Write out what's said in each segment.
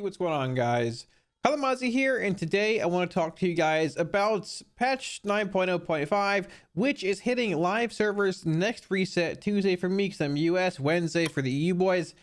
Hey, what's going on, guys? Kalamazi here, and today I want to talk to you guys about patch 9.0.5, which is hitting live servers next reset Tuesday for me because I'm US, Wednesday for the EU boys,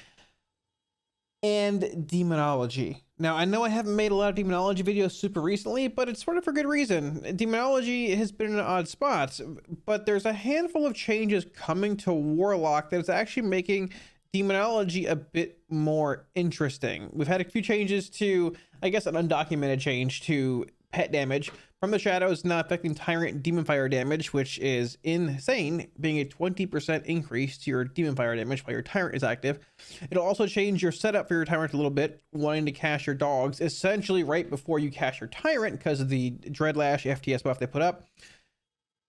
and Demonology. Now, I know I haven't made a lot of Demonology videos super recently, but it's sort of for good reason. Demonology has been in an odd spot, but there's a handful of changes coming to Warlock that is actually making Demonology a bit more interesting. We've had a few changes to, I guess, an undocumented change to pet damage from the shadows not affecting tyrant demon fire damage, which is insane, being a 20% increase to your demon fire damage while your tyrant is active. It'll also change your setup for your tyrant a little bit, wanting to cast your dogs essentially right before you cast your tyrant because of the Dreadlash FTS buff they put up.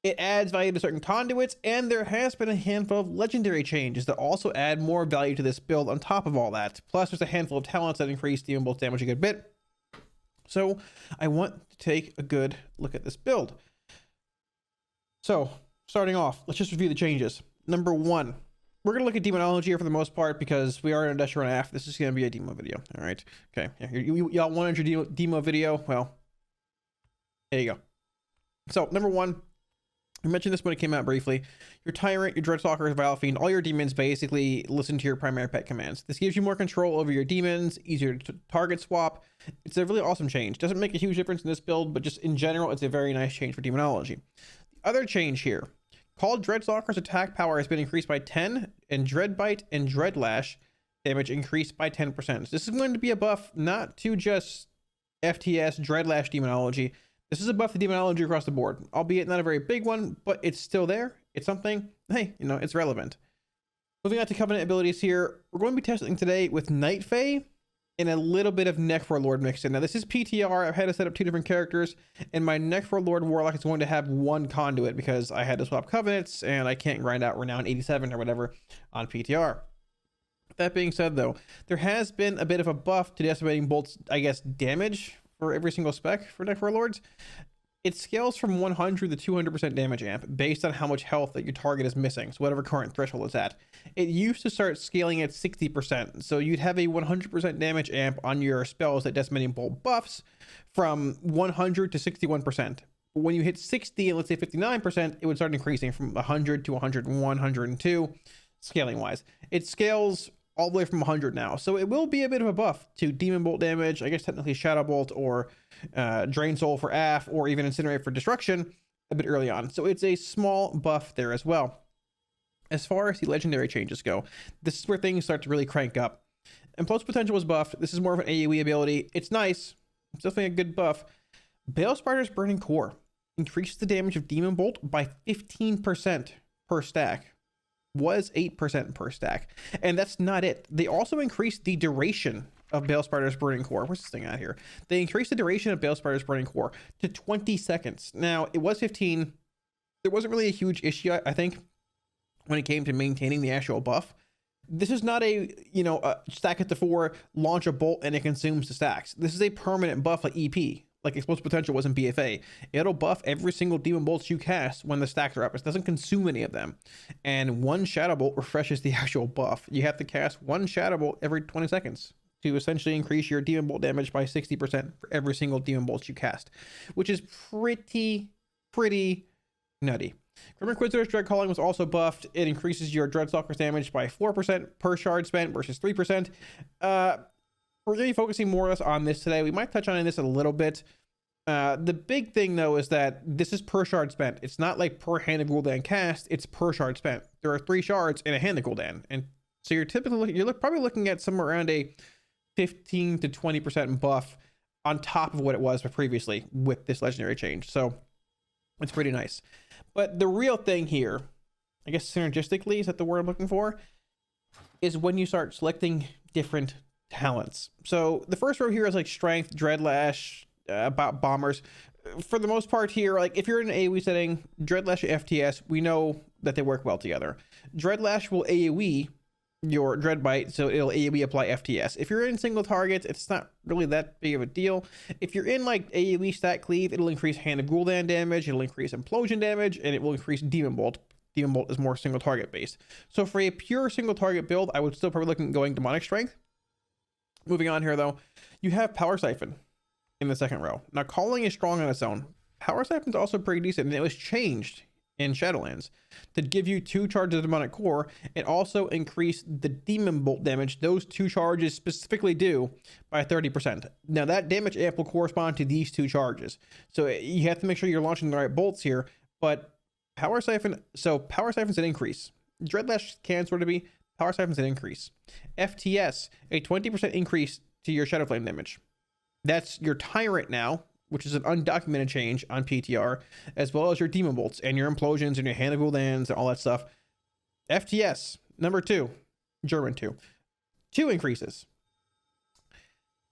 It adds value to certain conduits, and there has been a handful of legendary changes that also add more value to this build on top of all that. Plus, there's a handful of talents that increase demon bolt damage a good bit. So I want to take a good look at this build. So starting off, let's just review the changes. Number one, we're going to look at Demonology here for the most part because we are in a dash run half. This is going to be a demo video. All right. Okay. Yeah, y'all wanted your demo video. Well, there you go. So number one, I mentioned this when it came out briefly. Your Tyrant, your Dreadstalker, Vile Fiend, all your demons basically listen to your primary pet commands. This gives you more control over your demons, easier to target swap. It's a really awesome change. Doesn't make a huge difference in this build, but just in general, it's a very nice change for Demonology. The other change here, called Dreadstalker's attack power has been increased by 10, and Dreadbite and Dreadlash damage increased by 10%. So this is going to be a buff not to just FTS Dreadlash Demonology. This is a buff to Demonology across the board, albeit not a very big one, but it's still there. It's something, hey, you know, it's relevant. Moving on to Covenant abilities here, we're going to be testing today with Night Fae and a little bit of Necro Lord mixed in. Now, this is PTR. I've had to set up two different characters, and my Necro Lord Warlock is going to have one conduit because I had to swap Covenants, and I can't grind out Renown 87 or whatever on PTR. That being said, though, there has been a bit of a buff to Decimating Bolt's, I guess, damage for every single spec for Necro Lords. It scales from 100 to 200% damage amp based on how much health that your target is missing, so whatever current threshold it's at. It used to start scaling at 60%, so you'd have a 100% damage amp on your spells that Decimating Bolt buffs from 100 to 61%. But when you hit 60 and let's say 59%, it would start increasing from 100 to 101, 102, scaling wise. It scales all the way from 100 now, so it will be a bit of a buff to Demon Bolt damage, I guess technically Shadow Bolt or Drain Soul for AF, or even Incinerate for Destruction a bit early on. So it's a small buff there as well. As far as the legendary changes go, this is where things start to really crank up. Implosive Potential was buffed. This is more of an AoE ability. It's nice. It's definitely a good buff. Balespider's Burning Core increases the damage of Demon Bolt by 15% per stack. Was 8% per stack, and that's not it. They also increased the duration of Balespider's Burning Core. Where's this thing out here? They increased the duration of Balespider's Burning Core to 20 seconds. Now, it was 15. There wasn't really a huge issue, I think, when it came to maintaining the actual buff. This is not a, you know, stack it to 4, launch a bolt, and it consumes the stacks. This is a permanent buff like EP, like Explosive Potential was in BFA. It'll buff every single Demon Bolts you cast when the stacks are up. It doesn't consume any of them. And one Shadow Bolt refreshes the actual buff. You have to cast one Shadow Bolt every 20 seconds to essentially increase your Demon Bolt damage by 60% for every single Demon Bolt you cast, which is pretty nutty. Grim Inquisitor's Dread Calling was also buffed. It increases your Dreadstalker's damage by 4% per shard spent versus 3%. We're going to be focusing more or less on this today. We might touch on this a little bit. The big thing, though, is that this is per shard spent. It's not like per hand of Gul'dan cast. It's per shard spent. There are 3 shards in a hand of Gul'dan. And so you're typically probably looking at somewhere around a 15 to 20% buff on top of what it was previously with this legendary change. So it's pretty nice. But the real thing here, I guess synergistically, is that the word I'm looking for, is when you start selecting different talents. So the first row here is like Strength, Dreadlash, Bombers. For the most part here, like if you're in an AoE setting, Dreadlash and FTS, we know that they work well together. Dreadlash will AoE your Dreadbite, so it'll AoE apply FTS. If you're in single targets, it's not really that big of a deal. If you're in like AoE stat cleave, it'll increase Hand of Gul'dan damage, it'll increase Implosion damage, and it will increase Demon Bolt. Demon Bolt is more single target based. So for a pure single target build, I would still probably look at going Demonic Strength. Moving on here though, you have Power Siphon in the second row. Now calling is strong on its own. Power Siphon's also pretty decent, and it was changed in Shadowlands to give you 2 charges of Demonic Core and also increase the Demon Bolt damage those 2 charges specifically do by 30%. Now that damage amp will correspond to these 2 charges, so you have to make sure you're launching the right bolts here. But Power Siphon, so Power Siphon's an increase. Dreadlash can sort of be. Power Siphon's an increase. FTS, a 20% increase to your Shadow Flame damage. That's your Tyrant now, which is an undocumented change on PTR, as well as your Demon Bolts and your Implosions and your Hand of Gul'dans and all that stuff. FTS, number 2, German 2. 2 increases.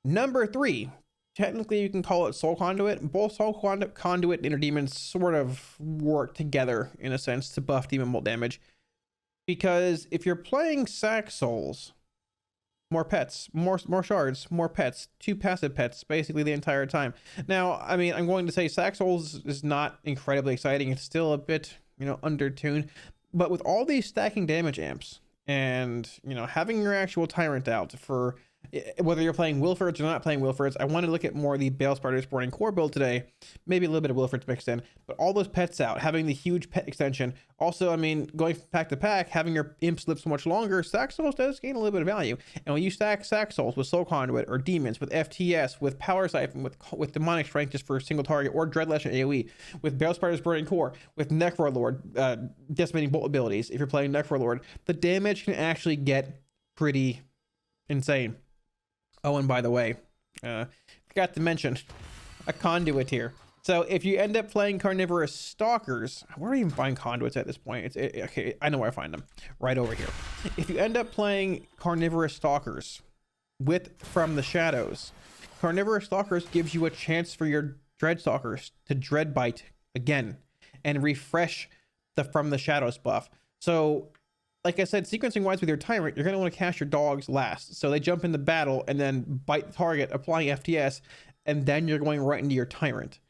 Number 3, technically you can call it Soul Conduit. Both Soul Conduit and Inner Demons sort of work together in a sense to buff Demon Bolt damage. Because if you're playing Sac Souls, more pets, more shards, more pets, 2 passive pets basically the entire time. Now, I mean, I'm going to say Sac Souls is not incredibly exciting. It's still a bit, undertuned. But with all these stacking damage amps and, having your actual Tyrant out for whether you're playing Wilfords or not playing Wilfords, I want to look at more of the Balespider Burning Core build today. Maybe a little bit of Wilfords mixed in, but all those pets out, having the huge pet extension. Also, I mean, going pack to pack, having your imps live so much longer, Sac Souls does gain a little bit of value. And when you stack Sac Souls with Soul Conduit or Demons, with FTS, with Power Siphon, with Demonic Strength just for a single target, or Dreadlash and AoE, with Balespider's Burning Core, with Necro Lord, Decimating Bolt abilities, if you're playing Necro Lord, the damage can actually get pretty insane. Oh, and by the way, forgot to mention a conduit here. So if you end up playing Carnivorous Stalkers, where do you even find conduits at this point? Okay, I know where I find them. Right over here. If you end up playing Carnivorous Stalkers with From the Shadows, Carnivorous Stalkers gives you a chance for your Dreadstalkers to Dreadbite again and refresh the From the Shadows buff. So like I said, sequencing wise with your Tyrant, you're going to want to cast your dogs last. So they jump into battle and then bite the target, applying FTS, and then you're going right into your Tyrant.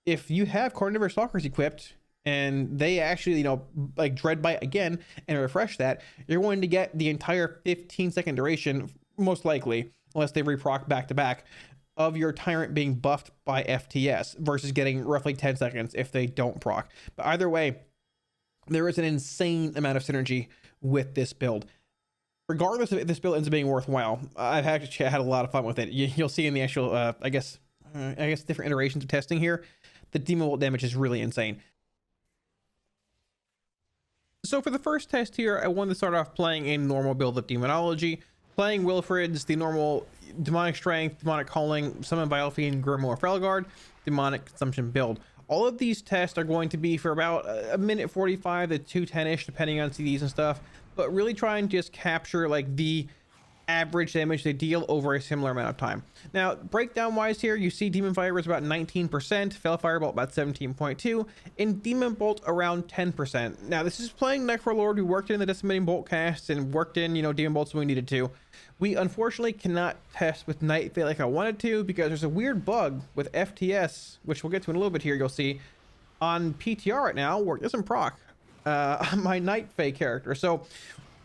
If you have Carnivorous Stalkers equipped and they actually, like Dreadbite again and refresh that, you're going to get the entire 15-second duration, most likely, unless they reproc back to back, of your Tyrant being buffed by FTS versus getting roughly 10 seconds if they don't proc. But either way, there is an insane amount of synergy with this build. Regardless of if this build ends up being worthwhile, I've actually had a lot of fun with it. You'll see in the actual, I guess different iterations of testing here, the Demon Bolt damage is really insane. So for the first test here, I wanted to start off playing a normal build of Demonology, playing Wilfred's, the normal Demonic Strength, Demonic Calling, Summon Biofiend, Grimoire Felguard, Demonic Consumption build. All of these tests are going to be for about a minute 45 to 2:10-ish, depending on CDs and stuff, but really try and just capture like the average damage they deal over a similar amount of time. Now, breakdown wise here, you see Demon Fire is about 19%, Fell Firebolt about 17.2, and Demon Bolt around 10%. Now, this is playing Necro Lord who worked in the Decimating Bolt cast and worked in, Demon Bolts when we needed to. We unfortunately cannot test with Night Fate like I wanted to because there's a weird bug with FTS, which we'll get to in a little bit here, you'll see, on PTR right now where it doesn't proc on my Night Fate character. So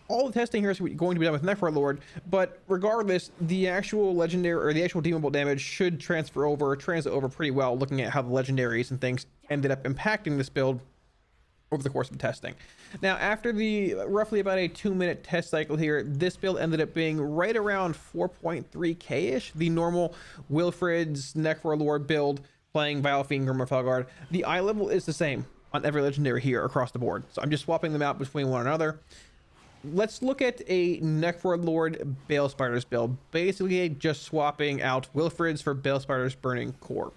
all the testing here is going to be done with Necro Lord, but regardless, the actual legendary or the actual Demon Bolt damage should translate over pretty well, looking at how the legendaries and things ended up impacting this build over the course of testing. Now, after the roughly about a 2-minute test cycle here, this build ended up being right around 4.3k-ish, the normal Wilfred's Necro Lord build, playing Biofiend, Grimoire Felguard. The eye level is the same on every legendary here across the board, so I'm just swapping them out between one another. Let's look at a Necro Lord Balespiders build, basically just swapping out Wilfred's for Balespiders Burning Core.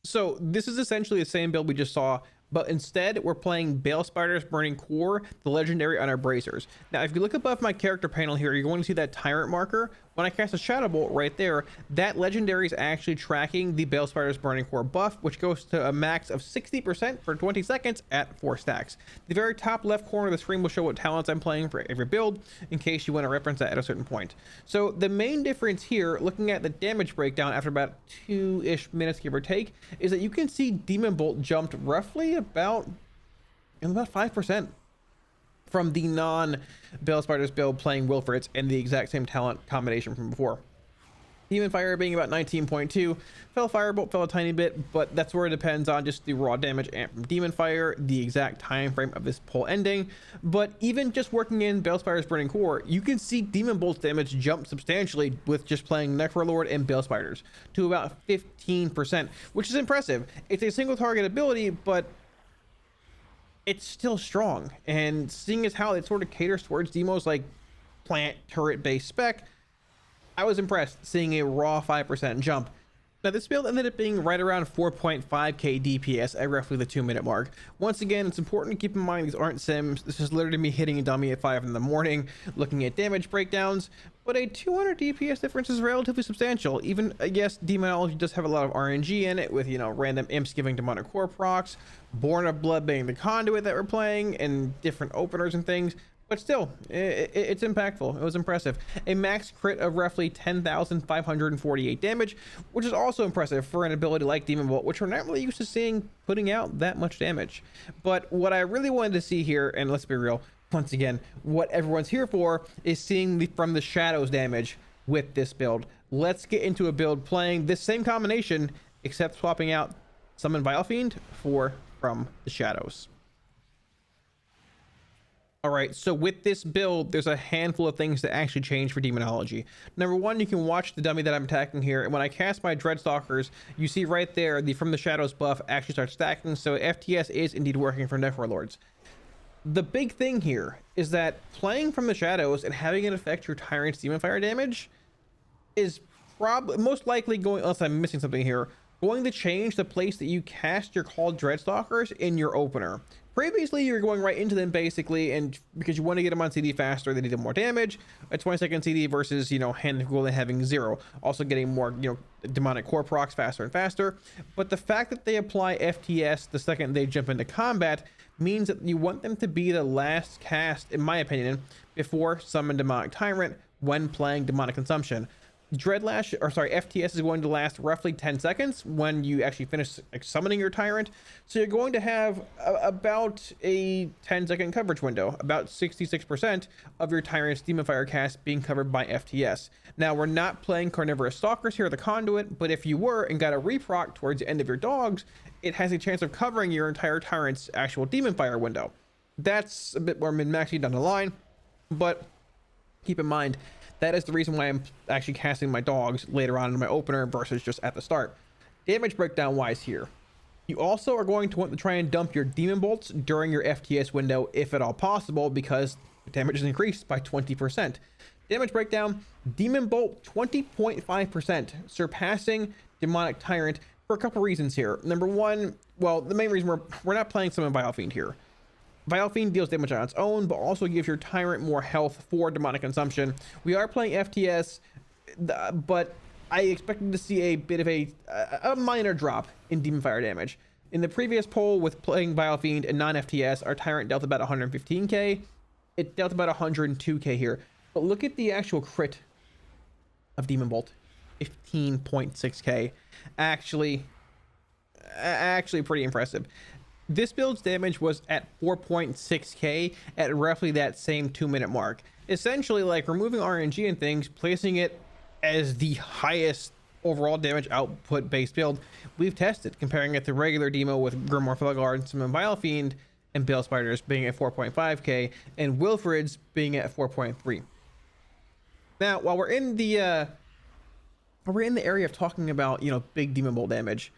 So this is essentially the same build we just saw, but instead we're playing Balespider's Burning Core, the legendary on our bracers. Now, if you look above my character panel here, you're going to see that Tyrant marker. When I cast a Shadow Bolt right there, that legendary is actually tracking the Balespider's Burning Core buff, which goes to a max of 60% for 20 seconds at 4 stacks. The very top left corner of the screen will show what talents I'm playing for every build, in case you want to reference that at a certain point. So the main difference here, looking at the damage breakdown after about 2-ish minutes, give or take, is that you can see Demon Bolt jumped roughly about 5%. from the non-Balespiders build playing Wilfrids and the exact same talent combination from before. Demon Fire being about 19.2, Fell Firebolt fell a tiny bit, but that's where it depends on just the raw damage and from Demon Fire, the exact time frame of this pull ending. But even just working in Balespider's Burning Core, you can see Demon Bolt's damage jump substantially with just playing Necrolord and Balespiders to about 15%, which is impressive. It's a single target ability, but it's still strong. And seeing as how it sort of caters towards demos like plant turret based spec, I was impressed seeing a raw 5% jump. Now this build ended up being right around 4.5k DPS at roughly the 2-minute mark. Once again, it's important to keep in mind these aren't sims. This is literally me hitting a dummy at 5 in the morning, looking at damage breakdowns, but a 200 DPS difference is relatively substantial. Even, yes, Demonology does have a lot of RNG in it with, you know, random imps giving demonic core procs, Born of Blood being the conduit that we're playing, and different openers and things. But still, it's impactful. It was impressive. A max crit of roughly 10,548 damage, which is also impressive for an ability like Demon Bolt, which we're not really used to seeing putting out that much damage. But what I really wanted to see here, and let's be real, once again, what everyone's here for is seeing from the shadows damage with this build. Let's get into a build playing this same combination, except swapping out Summon Vile Fiend for From the Shadows. Alright, so with this build, there's a handful of things that actually change for Demonology. Number one, you can watch the dummy that I'm attacking here, and when I cast my Dreadstalkers, you see right there, the From the Shadows buff actually starts stacking, so FTS is indeed working for Necrolords. The big thing here is that playing From the Shadows and having it affect your Tyrant's Demon Fire damage is probably, most likely going, unless I'm missing something here, going to change the place that you cast your called Dreadstalkers in your opener. Previously, you're going right into them basically, and because you want to get them on CD faster, they need more damage. A 20-second CD versus, you know, Hand of Golden having 0. Also getting more, you know, demonic core procs faster and faster. But the fact that they apply FTS the second they jump into combat means that you want them to be the last cast, in my opinion, before Summon Demonic Tyrant when playing Demonic Consumption. FTS is going to last roughly 10 seconds when you actually finish summoning your Tyrant. So you're going to have about a 10-second coverage window, about 66% of your Tyrant's Demon Fire cast being covered by FTS. Now, we're not playing Carnivorous Stalkers here, the conduit, but if you were and got a reproc towards the end of your dogs, it has a chance of covering your entire Tyrant's actual Demon Fire window. That's a bit more min-maxy down the line, but keep in mind, that is the reason why I'm actually casting my dogs later on in my opener versus just at the start. Damage breakdown wise here, you also are going to want to try and dump your Demon Bolts during your FTS window if at all possible, because the damage is increased by 20%. Damage breakdown, Demon Bolt 20.5%, surpassing Demonic Tyrant for a couple reasons here. Number one, well, the main reason we're not playing Summon Vile Fiend here. Vile Fiend deals damage on its own, but also gives your Tyrant more health for Demonic Consumption. We are playing FTS, but I expected to see a bit of a minor drop in Demon Fire damage. In the previous poll with playing Vile Fiend and non-FTS, our Tyrant dealt about 115k. It dealt about 102k here. But look at the actual crit of Demon Bolt. 15.6k. Actually pretty impressive. This build's damage was at 4.6k at roughly that same 2-minute mark. Essentially, like removing RNG and things, placing it as the highest overall damage output based build we've tested, comparing it to regular demo with Grimoire Felguard, Summon Vile Fiend, and Balespiders being at 4.5k, and Wilfrids being at 4.3. Now, while we're in the area of talking about, you know, big Demon Bolt damage,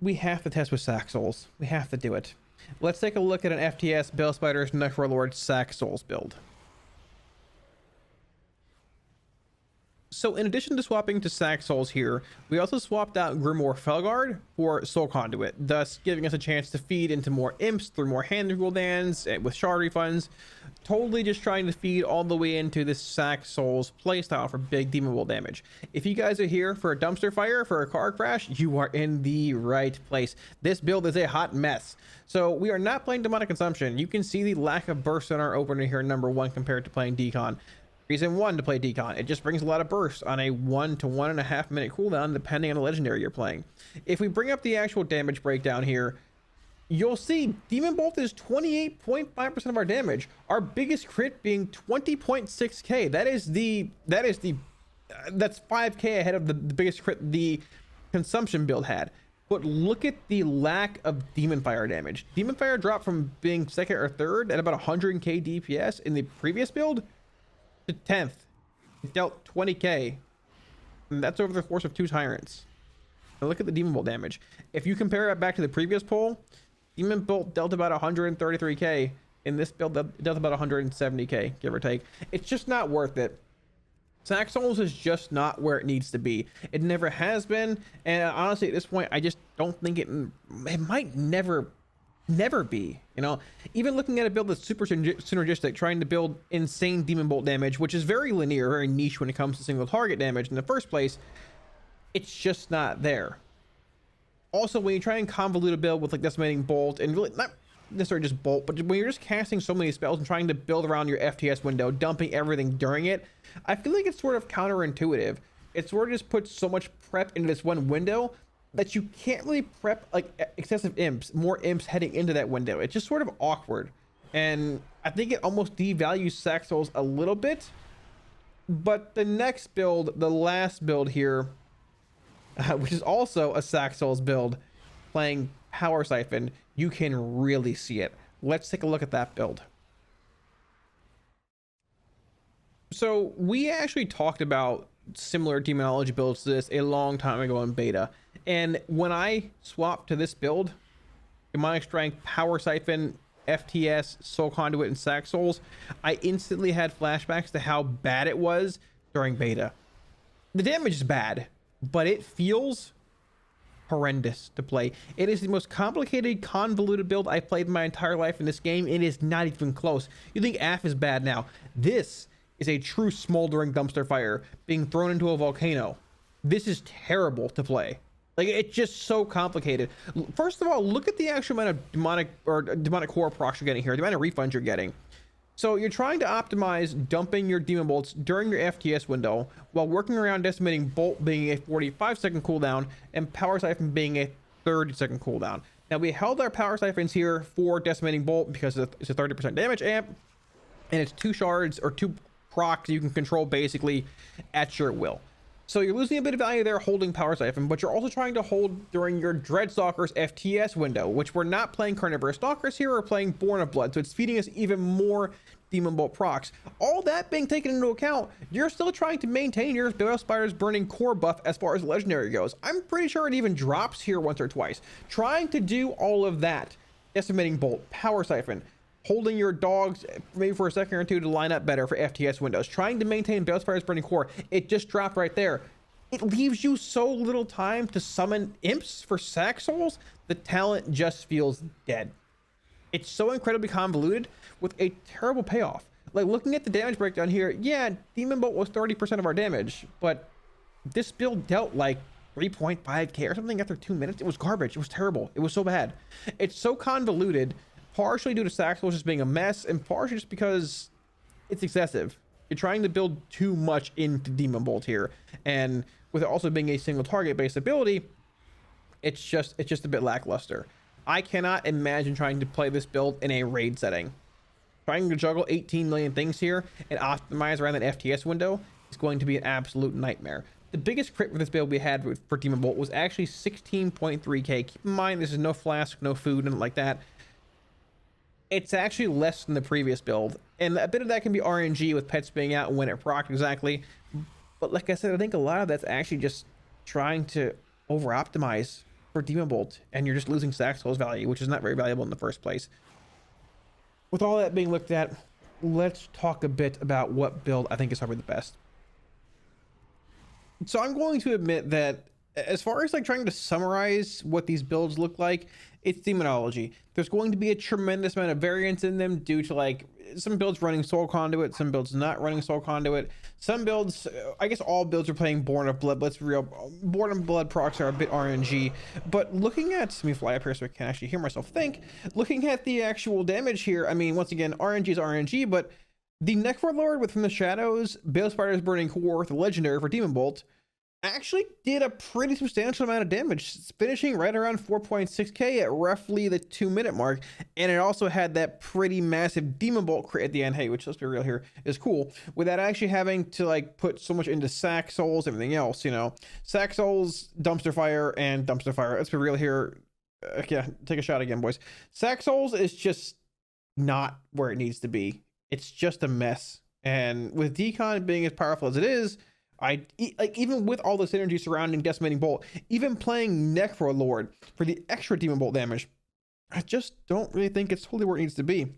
we have to test with Sac Souls. We have to do it. Let's take a look at an FTS Balespiders Necrolord Sac Souls build. So in addition to swapping to Sac Souls here, we also swapped out Grimoire Felguard for Soul Conduit, thus giving us a chance to feed into more imps through more hand Gul'dans with shard refunds. Totally just trying to feed all the way into this Sac Souls playstyle for big Demon Bolt damage. If you guys are here for a dumpster fire, for a car crash, you are in the right place. This build is a hot mess. So we are not playing Demonic Consumption. You can see the lack of burst in our opener here, number one, compared to playing Decon. Reason one to play Decon, it just brings a lot of burst on a 1 to 1.5 minute cooldown depending on the legendary you're playing. If we bring up the actual damage breakdown here, you'll see Demon Bolt is 28.5% of our damage. Our biggest crit being 20.6k. That's 5k ahead of the biggest crit the consumption build had. But look at the lack of Demon Fire damage. Demon Fire dropped from being second or third at about 100k DPS in the previous build to 10th. It dealt 20k. And that's over the course of 2 Tyrants. Now look at the Demon Bolt damage. If you compare it back to the previous poll, Demon Bolt dealt about 133k. In this build, dealt about 170k, give or take. It's just not worth it. Sac Souls is just not where it needs to be. It never has been, and honestly, at this point, I just don't think it might never be. You know, even looking at a build that's super synergistic, trying to build insane Demon Bolt damage, which is very linear, very niche when it comes to single target damage in the first place, it's just not there. Also, when you try and convolute a build with like Decimating Bolt, and really not necessarily just Bolt, but when you're just casting so many spells and trying to build around your FTS window, dumping everything during it, I feel like it's sort of counterintuitive. It sort of just puts so much prep into this one window that you can't really prep like excessive imps, more imps heading into that window. It's just sort of awkward. And I think it almost devalues Sac Souls a little bit. But the next build, the last build here, which is also a Sac Souls build, playing Power Siphon, you can really see it. Let's take a look at that build. So we actually talked about similar Demonology builds to this a long time ago in beta, and when I swapped to this build, Demonic Strength, Power Siphon, FTS, Soul Conduit, and Sac Souls, I instantly had flashbacks to how bad it was during beta. The damage is bad, but it feels horrendous to play. It is the most complicated, convoluted build I've played in my entire life in this game. It is not even close. You think AF is bad now. This is a true smoldering dumpster fire being thrown into a volcano. This is terrible to play. Like, it's just so complicated. First of all, look at the actual amount of demonic core procs you're getting here, the amount of refunds you're getting. So you're trying to optimize dumping your Demon Bolts during your FTS window while working around Decimating Bolt being a 45-second cooldown and Power Siphon being a 30-second cooldown. Now, we held our Power Siphons here for Decimating Bolt because it's a 30% damage amp, and it's 2 shards or 2 procs you can control basically at your will. So you're losing a bit of value there holding Power Siphon, but you're also trying to hold during your Dreadstalker's FTS window, which we're not playing Carnivorous Stalkers here, we're playing Born of Blood, so it's feeding us even more Demon Bolt procs. All that being taken into account, you're still trying to maintain your Balespider's Burning Core buff as far as Legendary goes. I'm pretty sure it even drops here once or twice. Trying to do all of that, Decimating Bolt, Power Siphon, holding your dogs maybe for a second or two to line up better for FTS windows, trying to maintain Balespider's Burning Core, it just dropped right there. It leaves you so little time to summon imps for Sac Souls, the talent just feels dead. It's so incredibly convoluted with a terrible payoff. Like, looking at the damage breakdown here, yeah, Demon Bolt was 30% of our damage, but this build dealt like 3.5k or something after 2 minutes. It was garbage. It was terrible. It was so bad. It's so convoluted, partially due to Sac Souls just being a mess, and partially just because it's excessive. You're trying to build too much into Demon Bolt here, and with it also being a single target based ability, it's just a bit lackluster. I cannot imagine trying to play this build in a raid setting. Trying to juggle 18 million things here and optimize around that FTS window is going to be an absolute nightmare. The biggest crit for this build we had for Demon Bolt was actually 16.3k. Keep in mind, this is no flask, no food, and like that. It's actually less than the previous build, and a bit of that can be RNG with pets being out and when it proc exactly. But like I said, I think a lot of that's actually just trying to over optimize for Demon Bolt, and you're just losing Sac Souls value, which is not very valuable in the first place. With all that being looked at, let's talk a bit about what build I think is probably the best. So I'm going to admit that as far as like trying to summarize what these builds look like, it's Demonology. There's going to be a tremendous amount of variance in them due to like some builds running Soul Conduit, some builds not running Soul Conduit, some builds, I guess all builds are playing Born of Blood. Let's be real, Born of Blood procs are a bit RNG, but looking at, let me fly up here so I can actually hear myself think. Looking at the actual damage here, I mean, once again, RNG is RNG, but the Necro Lord with From the Shadows, Balespider's Burning Core, the Legendary for Demon Bolt, actually did a pretty substantial amount of damage, finishing right around 4.6k at roughly the 2-minute mark. And it also had that pretty massive demon bolt crit at the end. Hey, which, let's be real here, is cool, without actually having to like put so much into Sac Souls, everything else, you know. Sac Souls, dumpster fire, and dumpster fire. Let's be real here. Yeah, take a shot again, boys. Sac Souls is just not where it needs to be. It's just a mess. And with Decon being as powerful as it is, like, even with all the synergy surrounding Decimating Bolt, even playing Necro Lord for the extra Demon Bolt damage, I just don't really think it's totally where it needs to be.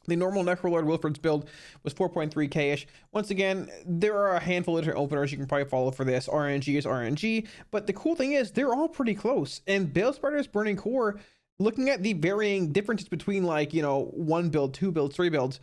The normal Necro Lord Wilfred's build was 4.3k-ish. Once again, there are a handful of different openers you can probably follow for this. RNG is RNG, but the cool thing is they're all pretty close. And Balespider's Burning Core, looking at the varying differences between, like, you know, 1 build, 2 builds, 3 builds,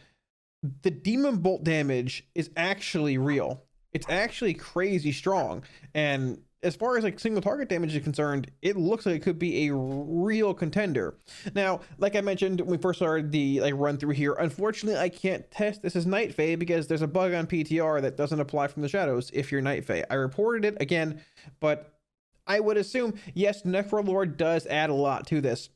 the Demon Bolt damage is actually real. It's actually crazy strong. And as far as like single target damage is concerned, it looks like it could be a real contender. Now, like I mentioned when we first started the like run through here, unfortunately I can't test this as Night Fae because there's a bug on PTR that doesn't apply from the shadows if you're Night Fae. I reported it again, but I would assume, yes, Necro Lord does add a lot to this.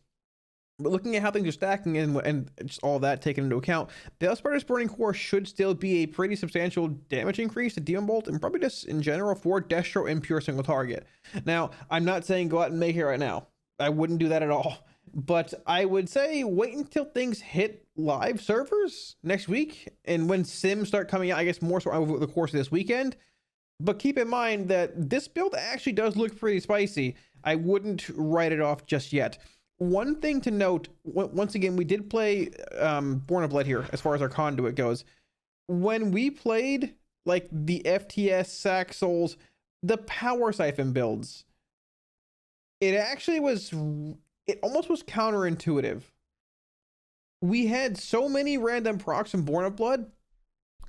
But looking at how things are stacking and just all that taken into account, Balespider's Burning Core should still be a pretty substantial damage increase to Demon Bolt, and probably just in general for Destro and pure single target. Now, I'm not saying go out and make it right now. I wouldn't do that at all. But I would say wait until things hit live servers next week, and when sims start coming out, I guess more so over the course of this weekend. But keep in mind that this build actually does look pretty spicy. I wouldn't write it off just yet. One thing to note, once again, we did play Born of Blood here as far as our conduit goes. When we played like the FTS Sac Souls, the Power Siphon builds, it actually was, it almost was counterintuitive. We had so many random procs in Born of Blood.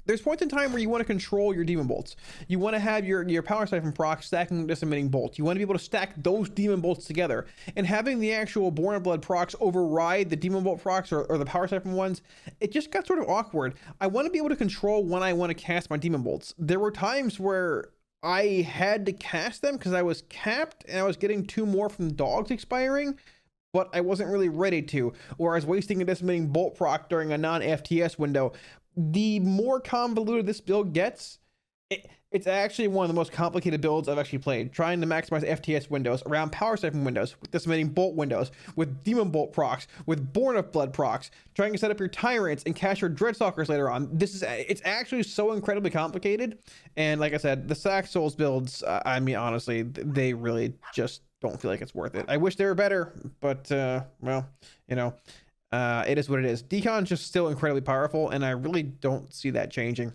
There's points in time where you want to control your Demon Bolts. You want to have your Power Siphon proc stacking Decimating Bolt. You want to be able to stack those Demon Bolts together. And having the actual Born of Blood procs override the Demon Bolt procs or the Power Siphon ones, it just got sort of awkward. I want to be able to control when I want to cast my Demon Bolts. There were times where I had to cast them because I was capped and I was getting 2 more from dogs expiring, but I wasn't really ready to, or I was wasting a Decimating Bolt proc during a non-FTS window. The more convoluted this build gets, it's actually one of the most complicated builds I've actually played. Trying to maximize FTS windows around Power Siphon windows, with Decimating Bolt windows, with Demon Bolt procs, with Born of Blood procs, trying to set up your Tyrants and cast your Dreadstalkers later on. It's actually so incredibly complicated. And like I said, the Sac Souls builds, I mean, honestly, they really just don't feel like it's worth it. I wish they were better, but well, you know, it is what it is. Decon's just still incredibly powerful, and I really don't see that changing.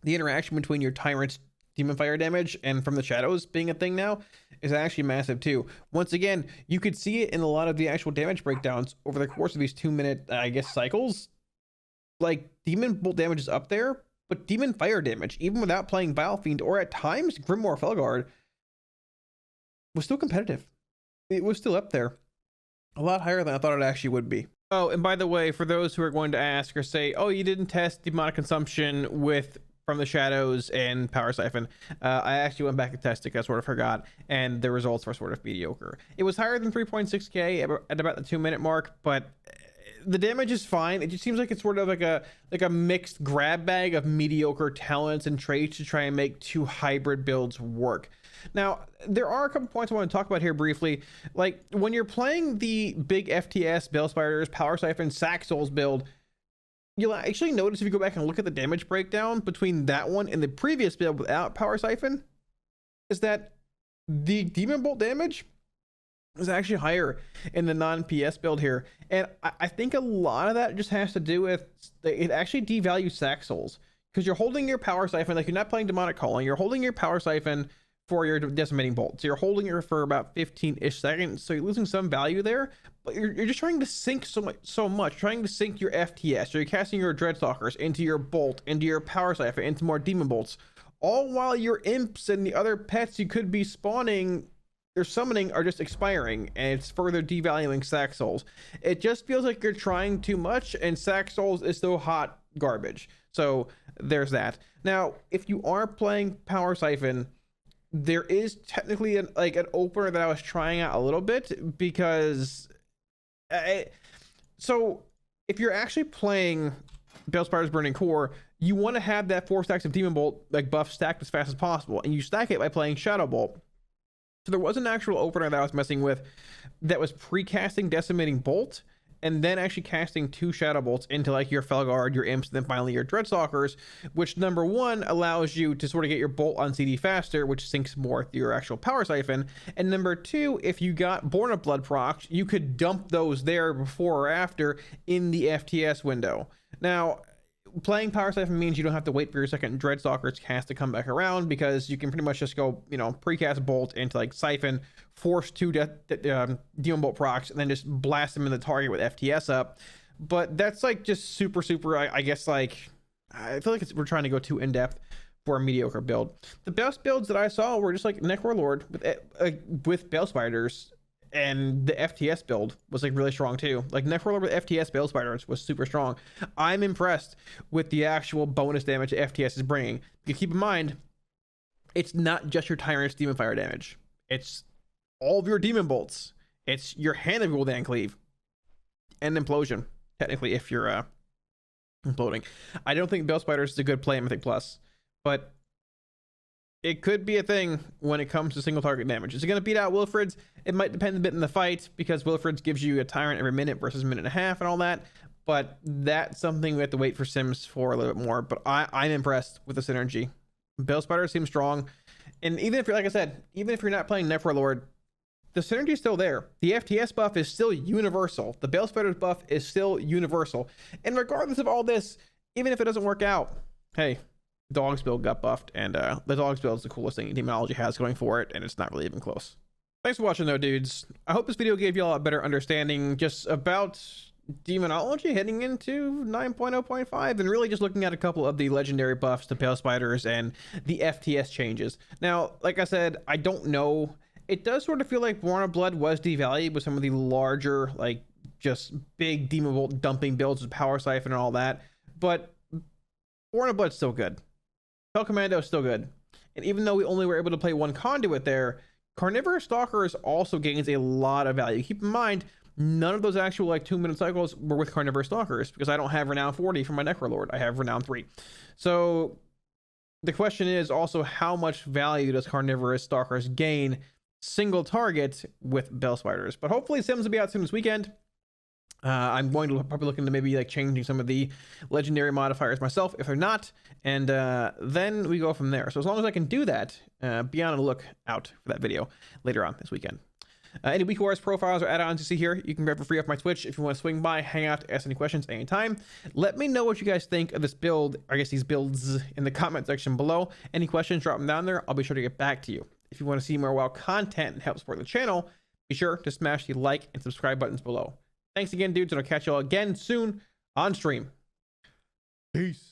The interaction between your Tyrant's Demon Fire damage and from the shadows being a thing now is actually massive too. Once again, you could see it in a lot of the actual damage breakdowns over the course of these 2-minute, I guess, cycles. Like, Demon Bolt damage is up there, but Demon Fire damage, even without playing Vile Fiend or at times Grimoire Felguard, was still competitive. It was still up there. A lot higher than I thought it actually would be. Oh, and by the way, for those who are going to ask or say, oh, you didn't test demonic consumption with From the Shadows and Power Siphon, I actually went back and tested because I sort of forgot, and the results were sort of mediocre. It was higher than 3.6k at about the 2-minute mark, but the damage is fine. It just seems like it's sort of like a mixed grab bag of mediocre talents and traits to try and make 2 hybrid builds work. Now, there are a couple points I want to talk about here briefly. Like, when you're playing the big FTS Balespiders, Power Siphon, Sac Souls build, you'll actually notice if you go back and look at the damage breakdown between that one and the previous build without Power Siphon, is that the Demon Bolt damage is actually higher in the non-PS build here. And I think a lot of that just has to do with it actually devalues Sac Souls, because you're holding your Power Siphon, like, you're not playing Demonic Calling, you're holding your Power Siphon for your Decimating Bolt. So you're holding it for about 15-ish seconds, so you're losing some value there, but you're just trying to sink so much, trying to sink your FTS, so you're casting your Dreadstalkers into your Bolt, into your Power Siphon, into more Demon Bolts, all while your Imps and the other pets you could be spawning or summoning are just expiring, and it's further devaluing Sac Souls. It just feels like you're trying too much, and Sac Souls is still hot garbage. So there's that. Now, if you are playing Power Siphon, there is technically an opener that I was trying out a little bit, because so if you're actually playing Balespider's Burning Core, you want to have that 4 stacks of Demon Bolt like buff stacked as fast as possible, and you stack it by playing Shadow Bolt. So there was an actual opener that I was messing with that was pre-casting Decimating Bolt, and then actually casting 2 Shadow Bolts into like your Felguard, your Imps, and then finally your Dreadstalkers, which number 1 allows you to sort of get your Bolt on CD faster, which syncs more with your actual Power Siphon, and number 2, if you got Born of Blood procs, you could dump those there before or after in the FTS window. Now, playing Power Siphon means you don't have to wait for your second Dreadstalker's cast to come back around, because you can pretty much just go, you know, precast Bolt into like Siphon, force 2 Demon Bolt procs, and then just blast them in the target with FTS up. But that's like just super, I guess, like, I feel like we're trying to go too in-depth for a mediocre build. The best builds that I saw were just like Necro Lord with Balespiders, and the FTS build was like really strong too. Like Necro Lord with FTS Balespiders was super strong. I'm impressed with the actual bonus damage FTS is bringing. You keep in mind, it's not just your Tyrant's Demon Fire damage. It's all of your Demon Bolts. It's your Hand of Gul'dan Cleave and Implosion, technically, if you're imploding. I don't think Balespiders is a good play in Mythic Plus, but it could be a thing when it comes to single target damage. Is it going to beat out Wilfred's? It might depend a bit in the fight, because Wilfred's gives you a Tyrant every minute versus a minute and a half and all that. But that's something we have to wait for Sims for a little bit more. But I'm impressed with the synergy. Balespider seems strong. And even if you're, like I said, even if you're not playing Necro Lord, the synergy is still there. The FTS buff is still universal. The Balespider's buff is still universal. And regardless of all this, even if it doesn't work out, hey, Dog's build got buffed, and the Dog's build is the coolest thing Demonology has going for it, and it's not really even close. Thanks for watching though, dudes. I hope this video gave you all a better understanding just about Demonology heading into 9.0.5, and really just looking at a couple of the legendary buffs to Balespiders and the FTS changes. Now, like I said, I don't know. It does sort of feel like Born of Blood was devalued with some of the larger, like, just big Demon Bolt dumping builds with Power Siphon and all that, but Born of Blood's still good. Hell Commando is still good. And even though we only were able to play 1 conduit there, Carnivorous Stalkers also gains a lot of value. Keep in mind, none of those actual like 2-minute cycles were with Carnivorous Stalkers, because I don't have Renown 40 for my Necro Lord. I have Renown 3. So the question is also, how much value does Carnivorous Stalkers gain single target with Balespiders? But hopefully Sims will be out soon this weekend. I'm going to probably look into maybe like changing some of the legendary modifiers myself if they're not, and then we go from there. So as long as I can do that, be on the lookout for that video later on this weekend. Any Weak Wars profiles or add-ons you see here, you can grab for free off my Twitch if you want to swing by, hang out, ask any questions anytime. Let me know what you guys think of this build, or I guess these builds, in the comment section below. Any questions, drop them down there. I'll be sure to get back to you. If you want to see more WoW content and help support the channel, be sure to smash the like and subscribe buttons below. Thanks again, dudes, and I'll catch you all again soon on stream. Peace.